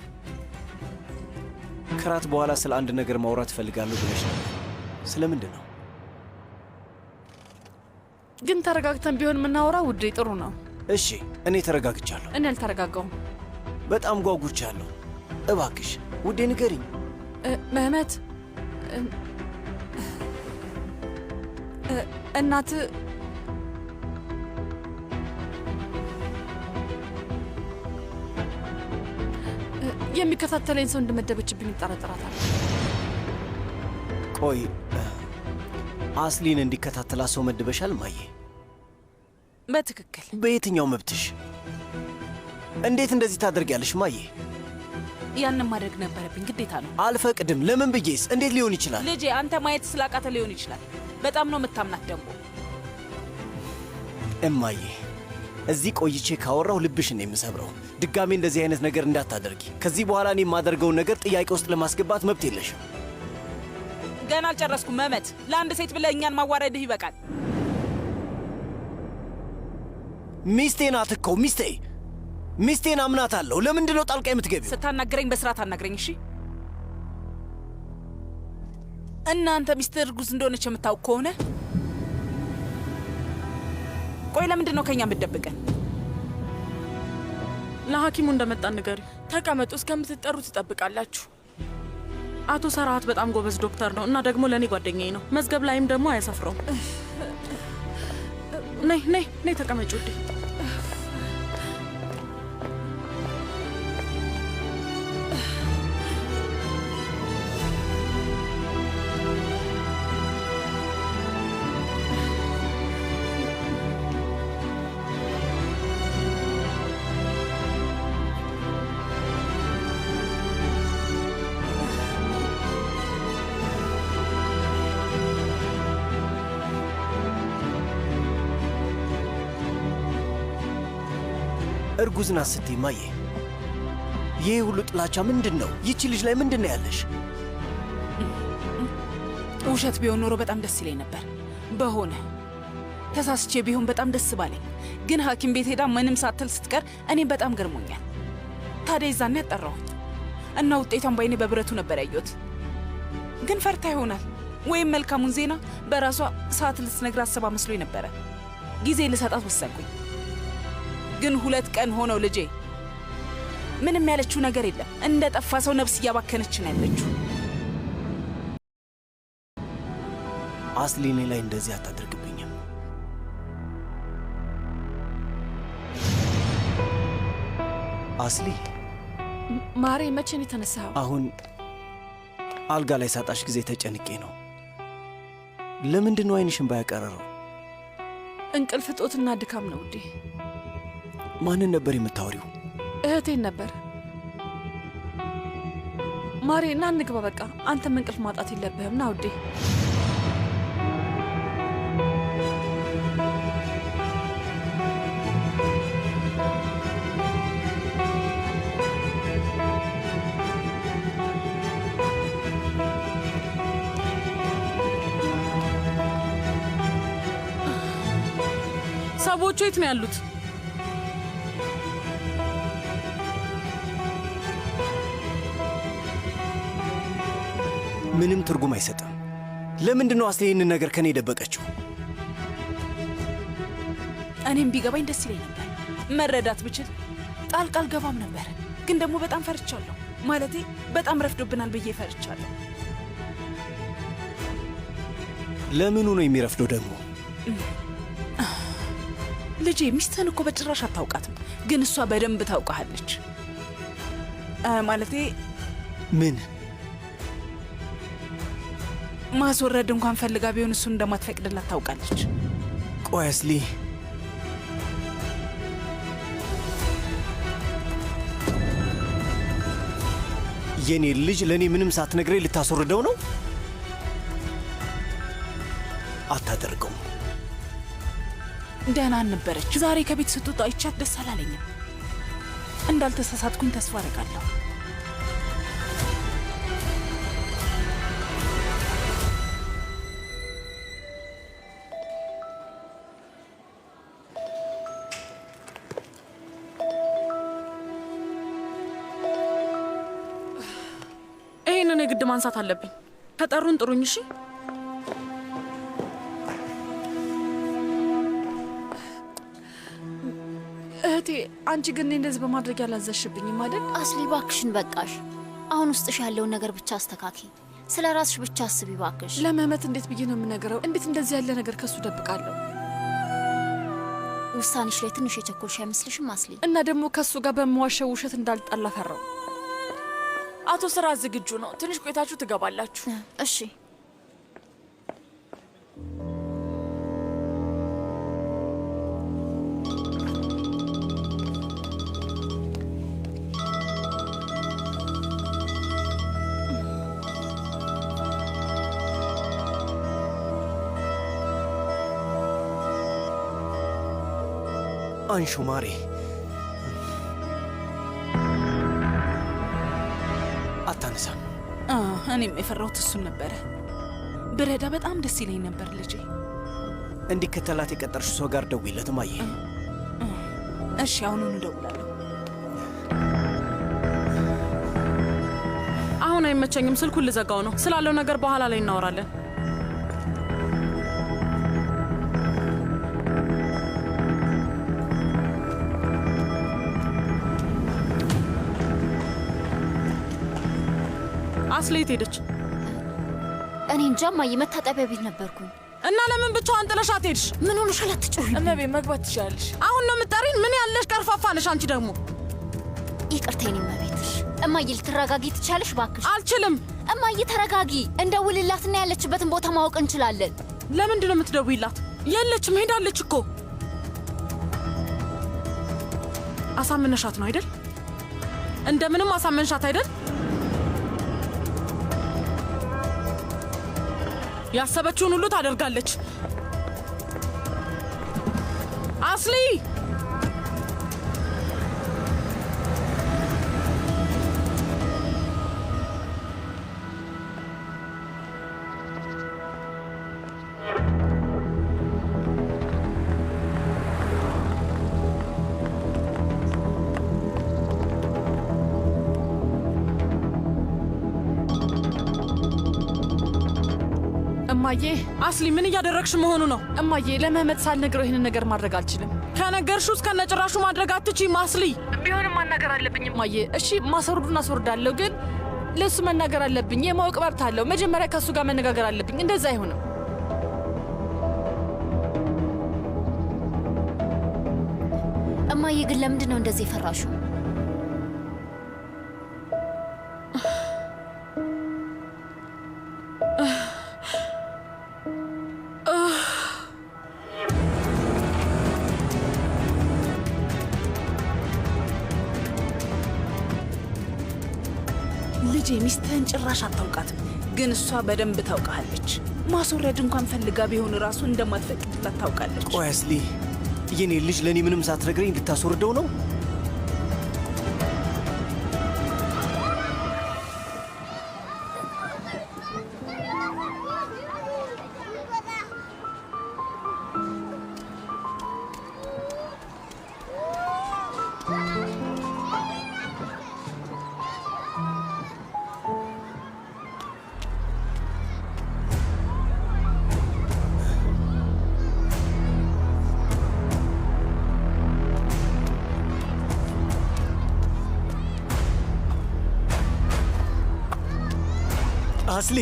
ከራት በኋላ ስለ አንድ ነገር ማውራት እፈልጋለሁ ብለሽ ነው። ስለምንድን ነው ግን? ተረጋግተን ቢሆን የምናወራው ውዴ ጥሩ ነው። እሺ እኔ ተረጋግቻለሁ። እኔ አልተረጋጋውም። በጣም ጓጉቻለሁ። እባክሽ ውዴ ንገሪኝ። መህመት እናት የሚከታተለኝ ሰው እንደመደበችብኝ ይጠረጥራታል። ቆይ አስሊን እንዲከታተላ ሰው መድበሻል ማዬ? በትክክል። በየትኛው መብትሽ? እንዴት እንደዚህ ታደርጊያለሽ ማዬ? ያንን ማድረግ ነበረብኝ፣ ግዴታ ነው። አልፈቅድም። ለምን ብዬስ? እንዴት ሊሆን ይችላል? ልጄ አንተ ማየት ስላቃተ ሊሆን ይችላል። በጣም ነው የምታምናት ደግሞ። እማዬ እዚህ ቆይቼ ካወራሁ ልብሽን ነው የምሰብረው። ድጋሜ እንደዚህ አይነት ነገር እንዳታደርጊ። ከዚህ በኋላ እኔ የማደርገውን ነገር ጥያቄ ውስጥ ለማስገባት መብት የለሽም። ገና አልጨረስኩም መመት። ለአንድ ሴት ብለህ እኛን ማዋረድህ ይበቃል። ሚስቴ ናት እኮ ሚስቴን አምናታለሁ። ለምንድን ነው ጣልቃ የምትገቢው? ስታናግረኝ በስርዓት አናግረኝ እሺ። እናንተ ሚስትህ እርጉዝ እንደሆነች የምታውቅ ከሆነ ቆይ ለምንድን ነው ከኛ የምትደብቀን? ለሐኪሙ እንደመጣን ንገሪ። ተቀመጡ፣ እስከምትጠሩ ትጠብቃላችሁ። አቶ ሰራሃት በጣም ጎበዝ ዶክተር ነው እና ደግሞ ለእኔ ጓደኛዬ ነው። መዝገብ ላይም ደግሞ አያሰፍረውም። ነይ ተቀመጭ ውዴ። እርጉዝ ናት ስትይ ማዬ፣ ይህ ሁሉ ጥላቻ ምንድን ነው? ይቺ ልጅ ላይ ምንድን ነው ያለሽ? ውሸት ቢሆን ኖሮ በጣም ደስ ይለኝ ነበር። በሆነ ተሳስቼ ቢሆን በጣም ደስ ባለኝ። ግን ሐኪም ቤት ሄዳ ምንም ሳትል ስትቀር እኔም በጣም ገርሞኛል። ታዲያ ይዛኔ ያጠራሁት እና ውጤቷን ባይኔ በብረቱ ነበር ያየሁት። ግን ፈርታ ይሆናል ወይም መልካሙን ዜና በራሷ ሰዓት ልትነግር አስባ መስሎኝ ነበረ። ጊዜ ልሰጣት ወሰንኩኝ። ግን 2 ቀን ሆነው ልጄ ምንም ያለችው ነገር የለም። እንደ ጠፋ ሰው ነፍስ እያባከነች ነው ያለችው። አስሊ እኔ ላይ እንደዚህ አታደርግብኝም። አስሊ ማሬ፣ መቼ ነው የተነሳኸው? አሁን አልጋ ላይ ሳጣሽ ጊዜ ተጨንቄ ነው። ለምንድን ነው አይንሽን ባያቀረረው? እንቅልፍ እጦትና ድካም ነው ውዴ። ማንን ነበር የምታወሪው? እህቴን ነበር። ማሬ ና እንግባ በቃ። አንተም እንቅልፍ ማጣት የለብህም። ና ውዴ። ሰዎቹ የት ነው ያሉት? ምንም ትርጉም አይሰጥም። ለምንድን ነው አስሊ ይህንን ነገር ከኔ የደበቀችው? እኔም ቢገባኝ ደስ ይለኝ ነበር። መረዳት ብችል ጣልቃ አልገባም ነበር። ግን ደግሞ በጣም ፈርቻለሁ። ማለቴ በጣም ረፍዶብናል ብዬ ፈርቻለሁ። ለምኑ ነው የሚረፍደው ደግሞ? ልጄ ሚስትህን እኮ በጭራሽ አታውቃትም፣ ግን እሷ በደንብ ታውቃሃለች። ማለቴ ምን ማስወረድ እንኳን ፈልጋ ቢሆን እሱን እንደማትፈቅድላት ታውቃለች። ቆይ አስሊ፣ የኔ ልጅ ለእኔ ምንም ሳትነግረኝ ልታስወርደው ነው? አታደርገውም። ደህና ነበረች። ዛሬ ከቤት ስትወጣ አይቻት ደስ አላለኝም። እንዳልተሳሳትኩኝ ተስፋ አደርጋለሁ። ይህንን የግድ ማንሳት አለብኝ። ከጠሩን ጥሩኝ። እሺ እህቴ፣ አንቺ ግን እንደዚህ በማድረግ ያላዘሽብኝም አይደል? አስሊ ባክሽን በቃሽ። አሁን ውስጥሽ ያለውን ነገር ብቻ አስተካኪ። ስለ ራስሽ ብቻ አስቢ ባክሽ። ለመመት እንዴት ብዬ ነው የምነግረው? እንዴት እንደዚህ ያለ ነገር ከሱ ደብቃለሁ? ውሳኔሽ ላይ ትንሽ የቸኮልሽ አይመስልሽም አስሊ? እና ደግሞ ከሱ ጋር በመዋሸው ውሸት እንዳልጣላ ፈራው። አቶ ስራ ዝግጁ ነው። ትንሽ ቆይታችሁ ትገባላችሁ። እሺ። አንሹ ማሬ፣ አታነሳም። እኔም የፈራሁት እሱን ነበረ። ብረዳ በጣም ደስ ይለኝ ነበር ልጄ። እንዲከተላት የቀጠርሽው ሰው ጋር ደውይለት እማዬ። እሺ፣ አሁኑኑ እደውላለሁ። አሁን አይመቸኝም፣ ስልኩን ልዘጋው ነው። ስላለው ነገር በኋላ ላይ እናወራለን። አስሊ የት ሄደች? እኔ እንጃ እማዬ፣ መታጠቢያ ቤት ነበርኩኝ። እና ለምን ብቻዋን ጥለሻት ሄድሽ? ምን ሆነሻል? አትጮሂ። እመቤት፣ መግባት ትችላለሽ። አሁን ነው የምትጠሪን? ምን ያለሽ ቀርፋፋ ነሽ አንቺ ደግሞ። ይቅርታ የኔ እመቤትሽ። እማዬ ልትረጋጊ ትቻለሽ ባክሽ? አልችልም። እማዬ ተረጋጊ። እንደውልላትና ያለችበትን ቦታ ማወቅ እንችላለን። ለምንድን ነው የምትደውይላት? የለችም፣ ሄዳለች እኮ። አሳምነሻት ነው አይደል? እንደምንም አሳመንሻት አይደል? ያሰበችውን ሁሉ ታደርጋለች። አስሊ እማዬ፣ አስሊ ምን እያደረግሽ መሆኑ ነው? እማዬ፣ ለመመት ሳልነግረው ይህንን ነገር ማድረግ አልችልም። ከነገርሽው እስከ ነጭራሹ ማድረግ አትችይም አስሊ። ቢሆንም ማናገር አለብኝ እማዬ። እሺ፣ ማስወርዱን አስወርዳለሁ፣ ግን ለእሱ መናገር አለብኝ። የማወቅ መብት አለው። መጀመሪያ ከእሱ ጋር መነጋገር አለብኝ። እንደዛ አይሆንም። እማዬ ግን ለምንድን ነው እንደዚህ የፈራሹ? ልጄ ሚስትህን ጭራሽ አታውቃትም፣ ግን እሷ በደንብ ታውቃለች። ማስወረድ እንኳን ፈልጋ ቢሆን ራሱ እንደማትፈቅድላት ታውቃለች። ቆይ አስሊ፣ የኔ ልጅ ለእኔ ምንም ሳትነግረኝ ልታስወርደው ነው? አስሊ፣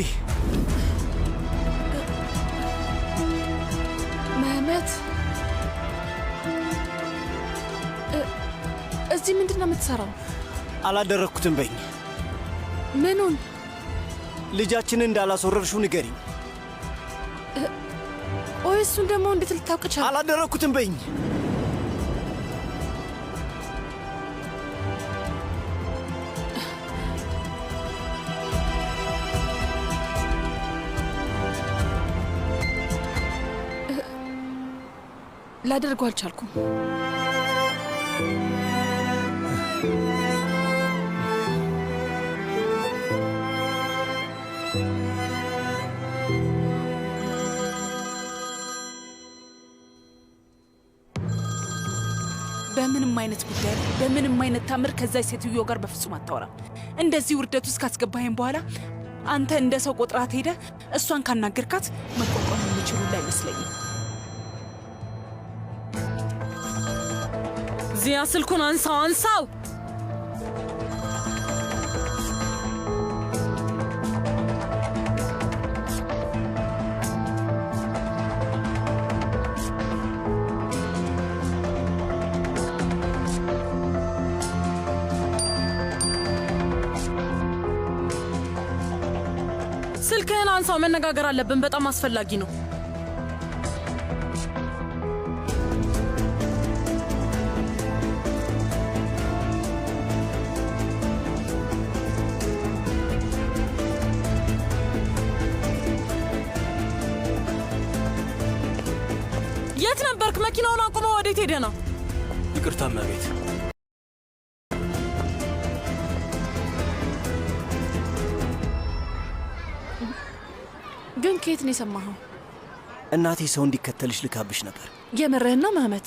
መህመት፣ እዚህ ምንድን ነው የምትሰራው? አላደረግኩትም በኝ። ምኑን? ልጃችንን እንዳላስወረድሽው ንገሪኝ። ቆይ እሱን ደግሞ እንዴት ልታውቅ ቻልክ? አላደረግኩትም በኝ። ላደርገው አልቻልኩም። በምንም አይነት ጉዳይ በምንም አይነት ታምር ከዛች ሴትዮ ጋር በፍጹም አታወራም። እንደዚህ ውርደት ውስጥ ካስገባኸኝ በኋላ አንተ እንደ ሰው ቆጥራት ሄደ እሷን ካናገርካት መቋቋም የሚችሉ አይመስለኝም። ዚያ ስልኩን አንሳው አንሳው! ስልክህን አንሳው፣ መነጋገር አለብን። በጣም አስፈላጊ ነው። የት ነበርክ? መኪናውን አቁመው ወዴት ሄደ ነው? ይቅርታ እመቤት። ግን ከየት ነው የሰማኸው? እናቴ ሰው እንዲከተልሽ ልካብሽ ነበር። የምርህን ነው መህመት?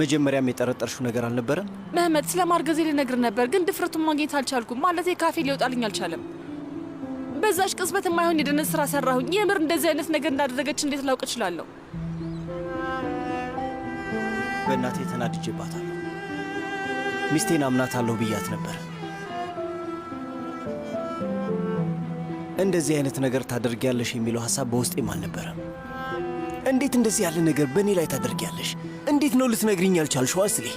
መጀመሪያም የጠረጠርሽው ነገር አልነበረም? መህመት ስለ ማርገዜ ልነግር ነበር፣ ግን ድፍረቱን ማግኘት አልቻልኩም። ማለቴ ካፌ ሊወጣልኝ አልቻለም። በዛሽ ቅጽበት የማይሆን የደህንነት ስራ ሰራሁኝ። የምር እንደዚህ አይነት ነገር እንዳደረገች እንዴት ላውቅ እችላለሁ? በእናቴ ተናድጄባታለሁ። ሚስቴን አምናታለሁ ብያት ነበር። እንደዚህ አይነት ነገር ታደርጊያለሽ የሚለው ሐሳብ በውስጤም አልነበረም። እንዴት እንደዚህ ያለ ነገር በእኔ ላይ ታደርጊያለሽ? እንዴት ነው ልትነግሪኝ ያልቻልሽው አስሊ?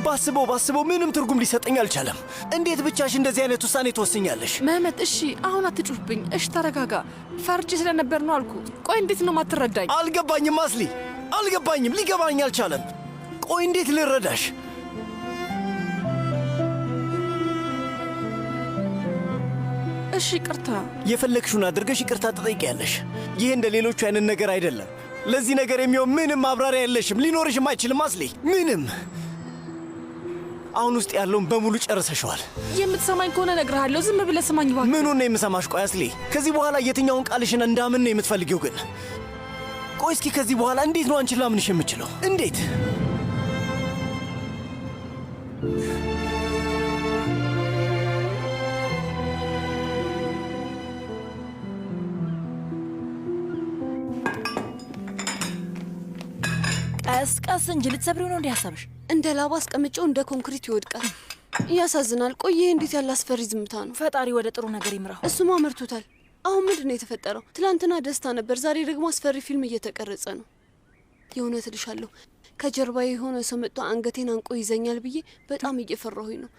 ባስበው ምንም ትርጉም ሊሰጠኝ አልቻለም። እንዴት ብቻሽ እንደዚህ አይነት ውሳኔ ትወስኛለሽ? መህመት እሺ አሁን አትጩፍብኝ። እሺ ተረጋጋ። ፈርጄ ስለነበር ነው አልኩ። ቆይ እንዴት ነው ማትረዳኝ? አልገባኝም አስሊ፣ አልገባኝም። ሊገባኝ አልቻለም። ቆይ እንዴት ልረዳሽ? እሺ ይቅርታ። የፈለግሽውን አድርገሽ ይቅርታ ትጠይቂያለሽ። ይህ እንደ ሌሎቹ አይነት ነገር አይደለም። ለዚህ ነገር የሚሆን ምንም ማብራሪያ የለሽም፣ ሊኖርሽም አይችልም አስሊ። ምንም። አሁን ውስጥ ያለውን በሙሉ ጨርሰሸዋል። የምትሰማኝ ከሆነ እነግርሃለሁ። ዝም ብለህ ስማኝ እባክህ። ምኑን ነው የምሰማሽ? ቆይ አስሊ፣ ከዚህ በኋላ የትኛውን ቃልሽን እንዳምን ነው የምትፈልጊው? ግን ቆይ እስኪ ከዚህ በኋላ እንዴት ነው አንቺን ላምንሽ የምችለው? እንዴት? ቀስ እንጂ ልትሰብሪው ነው እንዲህ ሀሳብሽ? እንደ ላባ አስቀምጬው እንደ ኮንክሪት ይወድቃል። ያሳዝናል። ቆይ ይሄ እንዴት ያለ አስፈሪ ዝምታ ነው? ፈጣሪ ወደ ጥሩ ነገር ይምራው። እሱማ መርቶታል። አሁን ምንድን ነው የተፈጠረው? ትላንትና ደስታ ነበር፣ ዛሬ ደግሞ አስፈሪ ፊልም እየተቀረጸ ነው። የእውነት እልሻለሁ ከጀርባዬ የሆነ ሰው መጥቶ አንገቴን አንቆ ይዘኛል ብዬ በጣም እየፈራሁኝ ነው።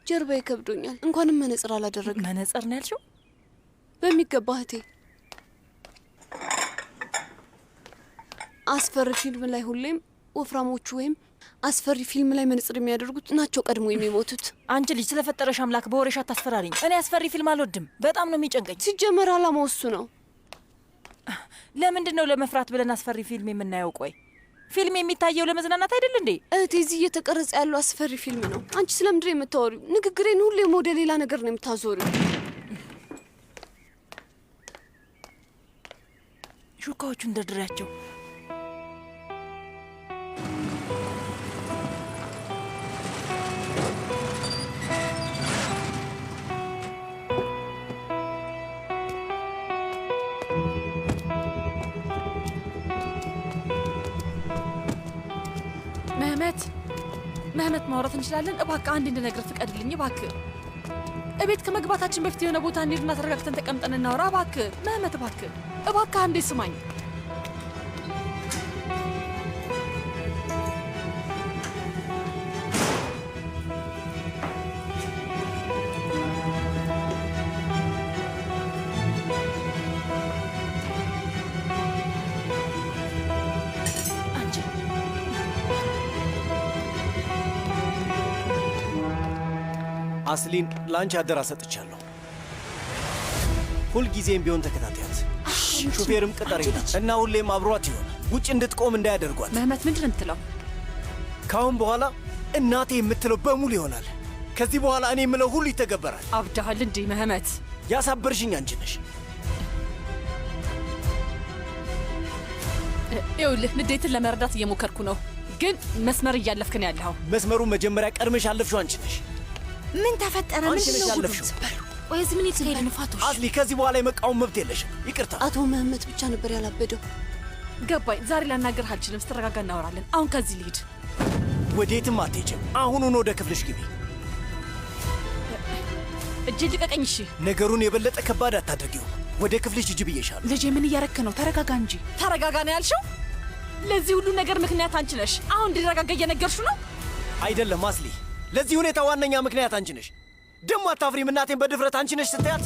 ጀርባዬ ከብዶኛል። እንኳንም መነጽር አላደረግም። መነጽር ነው ያልሽው? በሚገባ እህቴ። አስፈሪ ፊልም ላይ ሁሌም ወፍራሞቹ ወይም አስፈሪ ፊልም ላይ መነጽር የሚያደርጉት ናቸው ቀድሞ የሚሞቱት። አንቺ ልጅ ስለፈጠረሽ አምላክ በወሬሽ አታስፈራሪኝ። እኔ አስፈሪ ፊልም አልወድም። በጣም ነው የሚጨንቀኝ። ሲጀመር አላማው እሱ ነው። ለምንድን ነው ለመፍራት ብለን አስፈሪ ፊልም የምናየው? ቆይ ፊልም የሚታየው ለመዝናናት አይደል እንዴ? እህቴ እዚህ እየተቀረጸ ያለው አስፈሪ ፊልም ነው። አንቺ ስለምንድን ነው የምታወሪው? ንግግሬን ሁሌም ወደ ሌላ ነገር ነው የምታዞሪው። ሹካዎቹን ደርድሪያቸው። መህመት ማውራት እንችላለን? እባክህ አንድ እንድነግርህ ፍቀድልኝ እባክህ። እቤት ከመግባታችን በፊት የሆነ ቦታ እንሂድና ተረጋግተን ተቀምጠን እናውራ እባክህ። መህመት እባክህ አንዴ ስማኝ። አስሊን ለአንቺ አደራ ሰጥቻለሁ። ሁልጊዜም ቢሆን ተከታተያት። ሹፌርም ቅጠሪላት እና ሁሌም አብሯት ይሆን። ውጭ እንድትቆም እንዳያደርጓት። ምህመት ምንድን ነው የምትለው? ካሁን በኋላ እናቴ የምትለው በሙሉ ይሆናል። ከዚህ በኋላ እኔ የምለው ሁሉ ይተገበራል። አብዳሃል እንዴ ምህመት? ያሳበርሽኝ አንቺ ነሽ። ይኸውልህ ንዴትን ለመረዳት እየሞከርኩ ነው፣ ግን መስመር እያለፍክ ነው ያለኸው። መስመሩን መጀመሪያ ቀድመሽ ያለፍሽው አንቺ ነሽ። ምን ተፈጠረ? አንቺ ነሽ ያለፍሽው። ወይስ ምን ይተካሄድ ነው? ፋቶሽ አዝሊ፣ ከዚህ በኋላ የመቃወም መብት የለሽም። ይቅርታ። አቶ ምህመት ብቻ ነበር ያላበደው። ገባኝ። ዛሬ ላናገርህ አልችልም። ስትረጋጋ እናወራለን። አሁን ከዚህ ልሂድ። ወዴትም አትሄጂም። አሁኑን ወደ ክፍልሽ ግቢ። እጄ ልቀቀኝ። እሺ፣ ነገሩን የበለጠ ከባድ አታድርጊው። ወደ ክፍልሽ ሂጂ ብዬሻለሁ። ልጄ ምን እያረክ ነው? ተረጋጋ እንጂ። ተረጋጋ ነው ያልሽው? ለዚህ ሁሉ ነገር ምክንያት አንቺ ነሽ። አሁን እንዲረጋጋ እየነገርሹ ነው? አይደለም አዝሊ፣ ለዚህ ሁኔታ ዋነኛ ምክንያት አንቺ ነሽ። ደሞ አታፍሪም? እናቴን በድፍረት አንቺ ነሽ ስትያት።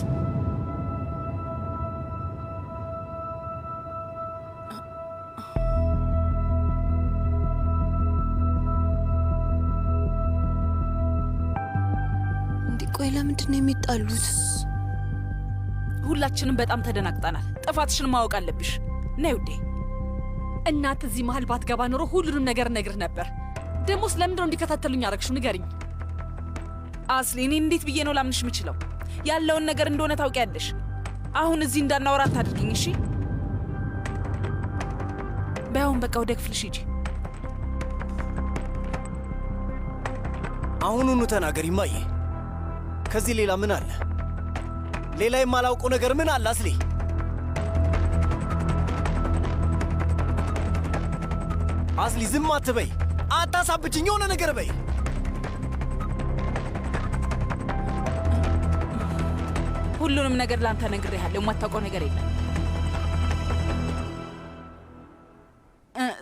ቆይ ለምንድን ነው የሚጣሉት? ሁላችንም በጣም ተደናግጠናል። ጥፋትሽን ማወቅ አለብሽ። ነይ ውዴ። እናት እዚህ መሀል ባትገባ ኖሮ ሁሉንም ነገር እነግርህ ነበር። ደሞስ ለምንድነው እንዲከታተሉኝ ያረግሽው? ንገሪኝ አስሊ። እኔ እንዴት ብዬ ነው ላምንሽ የምችለው? ያለውን ነገር እንደሆነ ታውቂያለሽ። አሁን እዚህ እንዳናወራ አታድርጊኝ እሺ? በያውን በቃ ወደ ክፍልሽ ሂጂ። አሁኑኑ ተናገሪ እማዬ። ከዚህ ሌላ ምን አለ? ሌላ የማላውቀው ነገር ምን አለ? አስሊ አስሊ፣ ዝም አትበይ፣ አታሳብችኝ። የሆነ ነገር በይ። ሁሉንም ነገር ላንተ ነግሬሃለሁ። የማታውቀው ነገር የለም።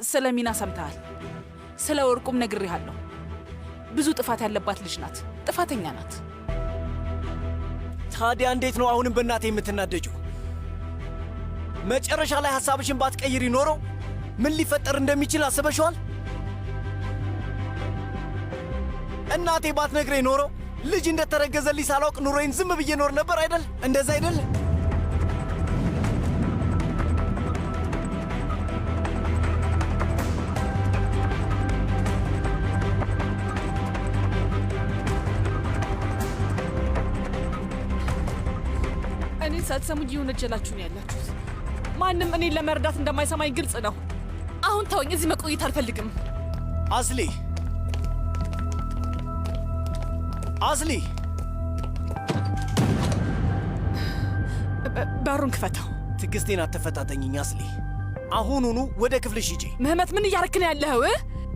ስለ ሚና ሰምተሃል? ስለ ወርቁም ነግሬሃለሁ። ብዙ ጥፋት ያለባት ልጅ ናት። ጥፋተኛ ናት። ታዲያ እንዴት ነው አሁንም በእናቴ የምትናደጂው? መጨረሻ ላይ ሐሳብሽን ባትቀይሪ ኖሮ ምን ሊፈጠር እንደሚችል አስበሽዋል? እናቴ ባትነግረኝ ኖሮ ልጅ እንደተረገዘልኝ ሳላውቅ ኑሮዬን ዝም ብዬ ኖር ነበር አይደል? እንደዛ አይደል? እኔን ሳትሰሙ እየወነጀላችሁ ነው ያላችሁት። ማንም እኔን ለመርዳት እንደማይሰማኝ ግልጽ ነው። አሁን ተወኝ። እዚህ መቆየት አልፈልግም። አዝሊ አዝሊ፣ በሩን ክፈተው። ትዕግስቴን አትፈታተኝኝ አዝሊ። አሁኑኑ ወደ ክፍልሽ ሂጂ። ምህመት ምን እያረክ ነው ያለኸው?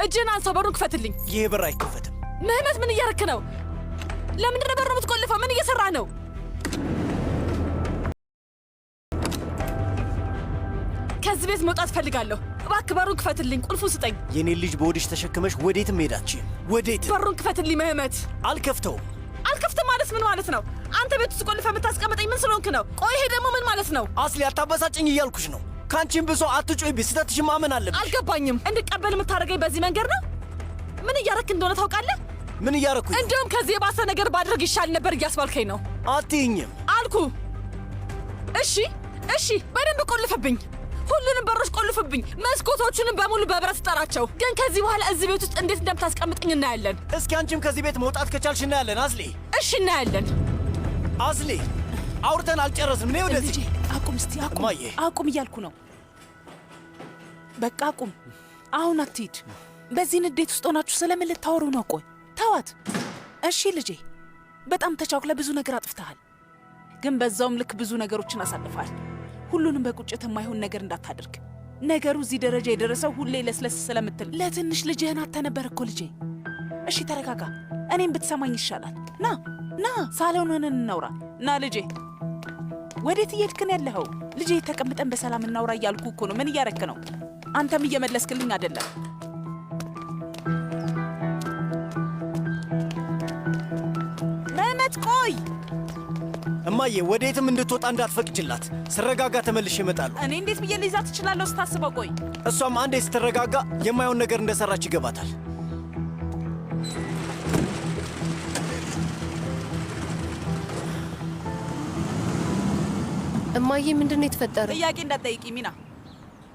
እጅን አንሳው። በሩን ክፈትልኝ። ይሄ በር አይከፈትም። ምህመት ምን እያረክ ነው? ለምንድን ነው በሩን የምትቆልፈው? ምን እየሰራ ነው? ከዚህ ቤት መውጣት ፈልጋለሁ። እባክህ በሩን ክፈትልኝ። ቁልፉን ስጠኝ። የኔን ልጅ በወድሽ ተሸክመሽ ወዴትም ሄዳችም። ወዴት? በሩን ክፈትልኝ ምህመት። አልከፍተውም። አልከፍትም ማለት ምን ማለት ነው? አንተ ቤት ውስጥ ቆልፈህ የምታስቀምጠኝ ምን ስለሆንክ ነው? ቆይ ይሄ ደግሞ ምን ማለት ነው? አስሊ አታበሳጭኝ እያልኩሽ ነው። ከአንቺም ብሶ አትጮይብኝ። ስህተትሽን ማመን አለብሽ። አልገባኝም። እንድቀበል የምታደርገኝ በዚህ መንገድ ነው? ምን እያረክ እንደሆነ ታውቃለህ? ምን እያረኩኝ? እንዲሁም ከዚህ የባሰ ነገር ባድረግ ይሻል ነበር እያስባልከኝ ነው። አትይኝም አልኩ። እሺ እሺ፣ በደንብ ቆልፍብኝ። ሁሉንም በሮች ቆልፍብኝ። መስኮቶቹንም በሙሉ በብረት ስጠራቸው። ግን ከዚህ በኋላ እዚህ ቤት ውስጥ እንዴት እንደምታስቀምጥኝ እናያለን። እስኪ አንቺም ከዚህ ቤት መውጣት ከቻልሽ እናያለን። አዝሊ እሺ፣ እናያለን። አዝሊ፣ አውርተን አልጨረስንም። ነይ ወደዚህ። አቁም እስቲ፣ አቁም። እማዬ፣ አቁም እያልኩ ነው። በቃ አቁም። አሁን አትሂድ። በዚህ ንዴት ውስጥ ሆናችሁ ስለምን ልታወሩ ነው? ቆይ ተዋት። እሺ ልጄ፣ በጣም ተቻኩለ ብዙ ነገር አጥፍተሃል። ግን በዛውም ልክ ብዙ ነገሮችን አሳልፈሃል። ሁሉንም በቁጭት የማይሆን ነገር እንዳታደርግ። ነገሩ እዚህ ደረጃ የደረሰው ሁሌ ለስለስ ስለምትል ለትንሽ ልጅህን አጥተህ ነበር እኮ ልጄ። እሺ ተረጋጋ። እኔም ብትሰማኝ ይሻላል። ና ና፣ ሳሎን ሆነን እናውራ። ና ልጄ። ወዴት እየሄድክ ነው ያለኸው? ልጄ ተቀምጠን በሰላም እናውራ እያልኩ እኮ ነው። ምን እያረክ ነው? አንተም እየመለስክልኝ አይደለም። ምህመት ቆይ። እማዬ፣ ወዴትም እንድትወጣ እንዳትፈቅጅላት። ስረጋጋ ተመልሼ እመጣለሁ። እኔ እንዴት ብዬ ልይዛት እችላለሁ ስታስበው? ቆይ እሷም አንዴ ስትረጋጋ የማየውን ነገር እንደሰራች ይገባታል። እማዬ ምንድነው የተፈጠረው? ጥያቄ እንዳትጠይቂ ሚና።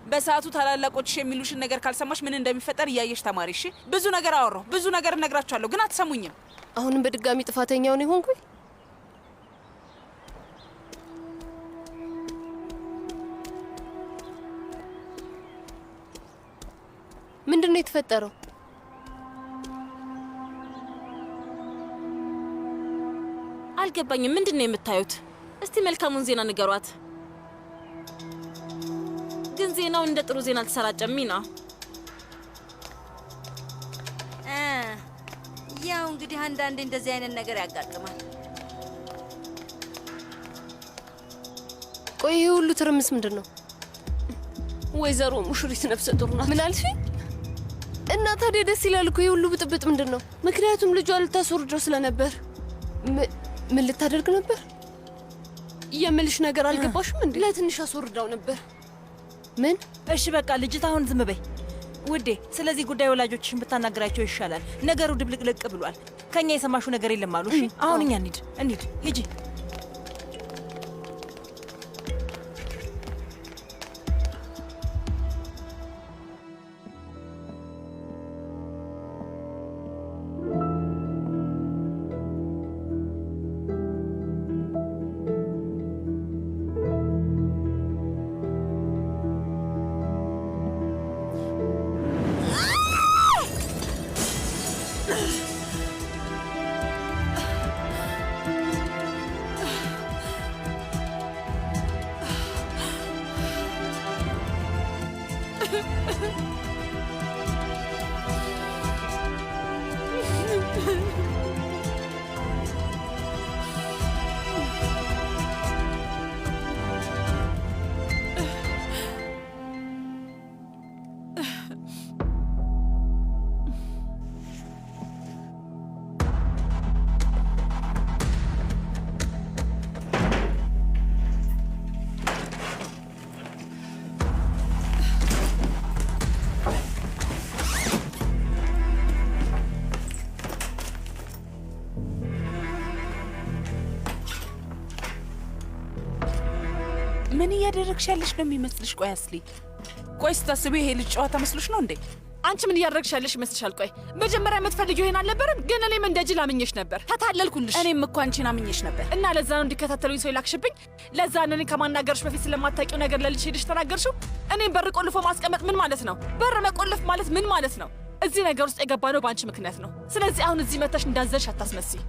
በሰዓቱ ታላላቆችሽ የሚሉሽን ነገር ካልሰማሽ ምን እንደሚፈጠር እያየሽ ተማሪ። እሺ? ብዙ ነገር አወራሁ፣ ብዙ ነገር እነግራችኋለሁ፣ ግን አትሰሙኝም። አሁንም በድጋሚ ጥፋተኛውን ይሆንኩኝ? ምንድነው የተፈጠረው? አልገባኝም። ምንድነው የምታዩት? እስቲ መልካሙን ዜና ንገሯት። ግን ዜናው እንደ ጥሩ ዜና አልተሰራጨም ሚና። ያው እንግዲህ አንዳንዴ እንደዚህ አይነት ነገር ያጋጥማል። ቆይ ይሄ ሁሉ ትርምስ ምንድን ነው? ወይዘሮ ሙሽሪት ነፍሰ ጡር ናት። ምን አልሽ? እና ታዲያ ደስ ይላል እኮ። ይሄ ሁሉ ብጥብጥ ምንድን ነው? ምክንያቱም ልጇ ልታስወርደው ስለነበር። ምን ልታደርግ ነበር? የምልሽ ነገር አልገባሽም እንዴ? ለትንሽ አስወርዳው ነበር። ምን? እሺ በቃ ልጅት አሁን ዝም በይ ውዴ። ስለዚህ ጉዳይ ወላጆችሽን ብታናገራቸው ይሻላል። ነገሩ ድብልቅልቅ ብሏል። ከኛ የሰማሹ ነገር የለም አሉ። እሺ አሁን እኛ እንሂድ። ሂጂ። ምን እያደረግሽ ያለሽ ነው የሚመስልሽ? ቆይ አስሊ፣ ቆይ ስታስቢ ይሄ ልጅ ጨዋታ መስሎሽ ነው እንዴ? አንቺ ምን እያደረግሽ ያለሽ ይመስልሻል? ቆይ መጀመሪያ የምትፈልጊው ይሄን አልነበረም? ግን እኔም እንደ ጅል አምኜሽ ነበር። ተታለልኩልሽ። እኔም እኮ አንቺን አምኜሽ ነበር። እና ለዛ ነው እንዲከታተሉኝ ሰው ይላክሽብኝ? ለዛ ነው እኔ ከማናገርሽ በፊት ስለማታውቂው ነገር ለልጅ ሄድሽ ተናገርሽው? እኔም በር ቆልፎ ማስቀመጥ ምን ማለት ነው? በር መቆለፍ ማለት ምን ማለት ነው? እዚህ ነገር ውስጥ የገባነው በአንቺ ምክንያት ነው። ስለዚህ አሁን እዚህ መተሽ እንዳዘልሽ አታስመስይ።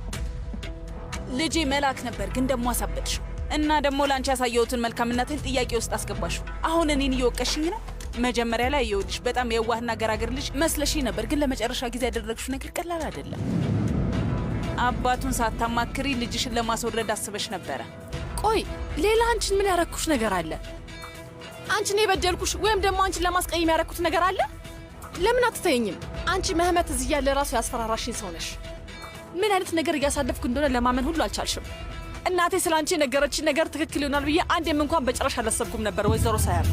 ልጄ መልአክ ነበር፣ ግን ደግሞ አሳበድሽው እና ደግሞ ለአንቺ ያሳየሁትን መልካምነትን ጥያቄ ውስጥ አስገባሽው። አሁን እኔን እየወቀሽኝ ነው። መጀመሪያ ላይ ይኸውልሽ በጣም የዋህና ገራገር ልጅ መስለሽኝ ነበር፣ ግን ለመጨረሻ ጊዜ ያደረግሽው ነገር ቀላል አይደለም። አባቱን ሳታማክሪ ልጅሽን ለማስወረድ አስበሽ ነበረ። ቆይ ሌላ አንቺን ምን ያረኩሽ ነገር አለ? አንቺን የበደልኩሽ ወይም ደግሞ አንቺን ለማስቀየም ያረኩት ነገር አለ? ለምን አትተይኝም? አንቺ መህመት እዚህ ያለ ራሱ ያስፈራራሽኝ ሰው ነሽ። ምን አይነት ነገር እያሳለፍኩ እንደሆነ ለማመን ሁሉ አልቻልሽም። እናቴ ስለ አንቺ የነገረችኝ ነገር ትክክል ይሆናል ብዬ አንዴም እንኳን በጭራሽ አላሰብኩም ነበር ወይዘሮ ሳያር።